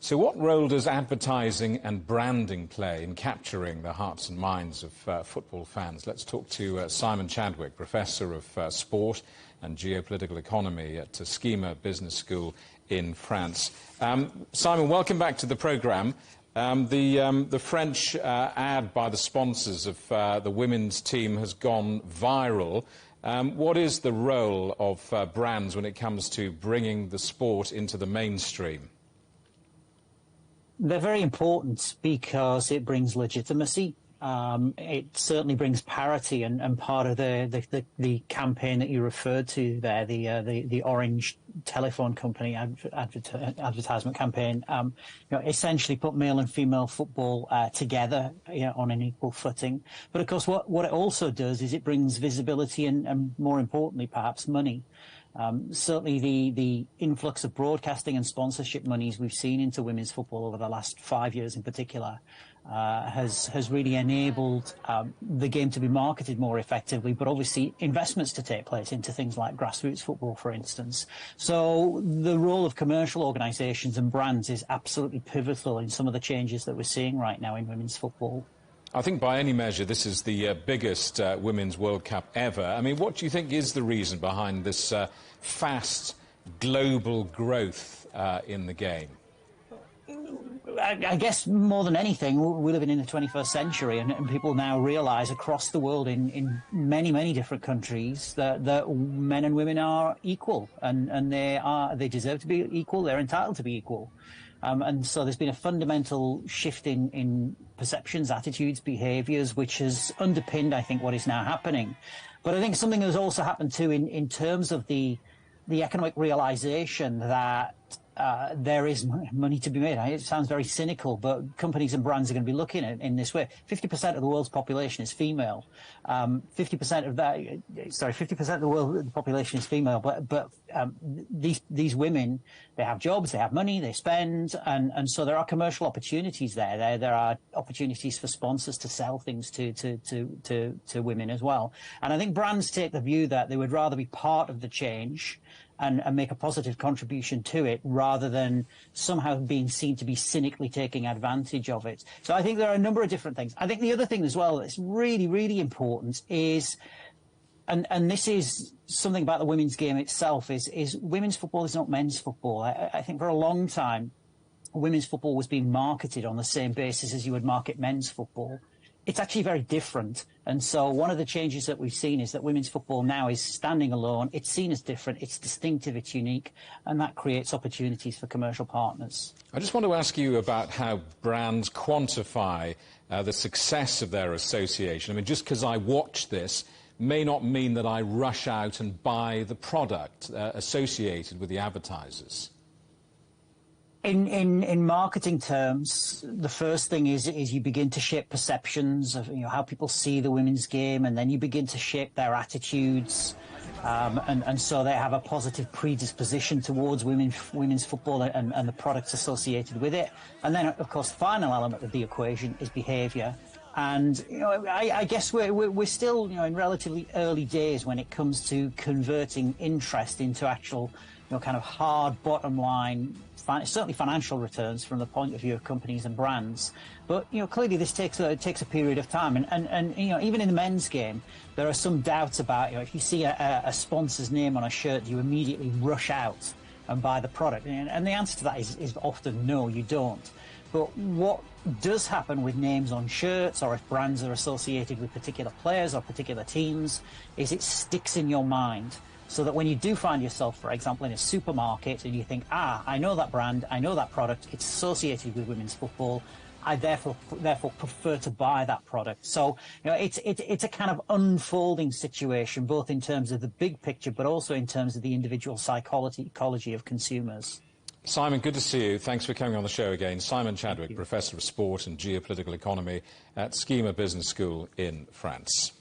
So what role does advertising and branding play in capturing the hearts and minds of football fans? Let's talk to Simon Chadwick, Professor of Sport and Geopolitical Economy at Skema Business School in France. Simon, welcome back to the programme. The French ad by the sponsors of the women's team has gone viral. What is the role of brands when it comes to bringing the sport into the mainstream? They're very important because it brings legitimacy. It certainly brings parity, and part of the campaign that you referred to there, the Orange telephone company advertisement campaign, essentially put male and female football together, on an equal footing. But of course, what it also does is it brings visibility and more importantly, perhaps money. Certainly the influx of broadcasting and sponsorship monies we've seen into women's football over the last 5 years in particular has really enabled the game to be marketed more effectively, but obviously investments to take place into things like grassroots football, for instance. So the role of commercial organisations and brands is absolutely pivotal in some of the changes that we're seeing right now in women's football. I think by any measure this is the biggest Women's World Cup ever. I mean, what do you think is the reason behind this fast global growth in the game? I guess more than anything, we're living in the 21st century, and people now realise across the world in many, many different countries that men and women are equal, and they deserve to be equal, they're entitled to be equal. And so there's been a fundamental shift in perceptions, attitudes, behaviours, which has underpinned, I think, what is now happening. But I think something has also happened too in terms of the economic realisation that there is money to be made. It sounds very cynical, but companies and brands are going to be looking at it in this way. 50% of the world's population is female. 50% of the world's population is female. But these women, they have jobs, they have money, they spend, and so there are commercial opportunities there. There are opportunities for sponsors to sell things to women as well. And I think brands take the view that they would rather be part of the change and make a positive contribution to it rather than somehow being seen to be cynically taking advantage of it. So I think there are a number of different things. I think the other thing as well that's really, really important is, and this is something about the women's game itself, is women's football is not men's football. I think for a long time, women's football was being marketed on the same basis as you would market men's football. It's actually very different. And so one of the changes that we've seen is that women's football now is standing alone. It's seen as different, it's distinctive, it's unique, and that creates opportunities for commercial partners. I just want to ask you about how brands quantify the success of their association. I mean, just because I watch this may not mean that I rush out and buy the product associated with the advertisers. In marketing terms, the first thing is you begin to shape perceptions of how people see the women's game, and then you begin to shape their attitudes, and so they have a positive predisposition towards women's football and the products associated with it. And then, of course, the final element of the equation is behaviour. And I guess we're still in relatively early days when it comes to converting interest into actual kind of hard bottom line, certainly financial returns from the point of view of companies and brands. But clearly this takes a period of time, and even in the men's game there are some doubts about if you see a sponsor's name on a shirt, you immediately rush out and buy the product, and the answer to that is often no, you don't. But what does happen with names on shirts, or if brands are associated with particular players or particular teams, is it sticks in your mind. So that when you do find yourself, for example, in a supermarket and you think, I know that brand, I know that product, it's associated with women's football, I therefore prefer to buy that product. So it's a kind of unfolding situation, both in terms of the big picture, but also in terms of the individual psychology of consumers. Simon, good to see you. Thanks for coming on the show again. Simon Chadwick, Professor of Sport and Geopolitical Economy at Skema Business School in France.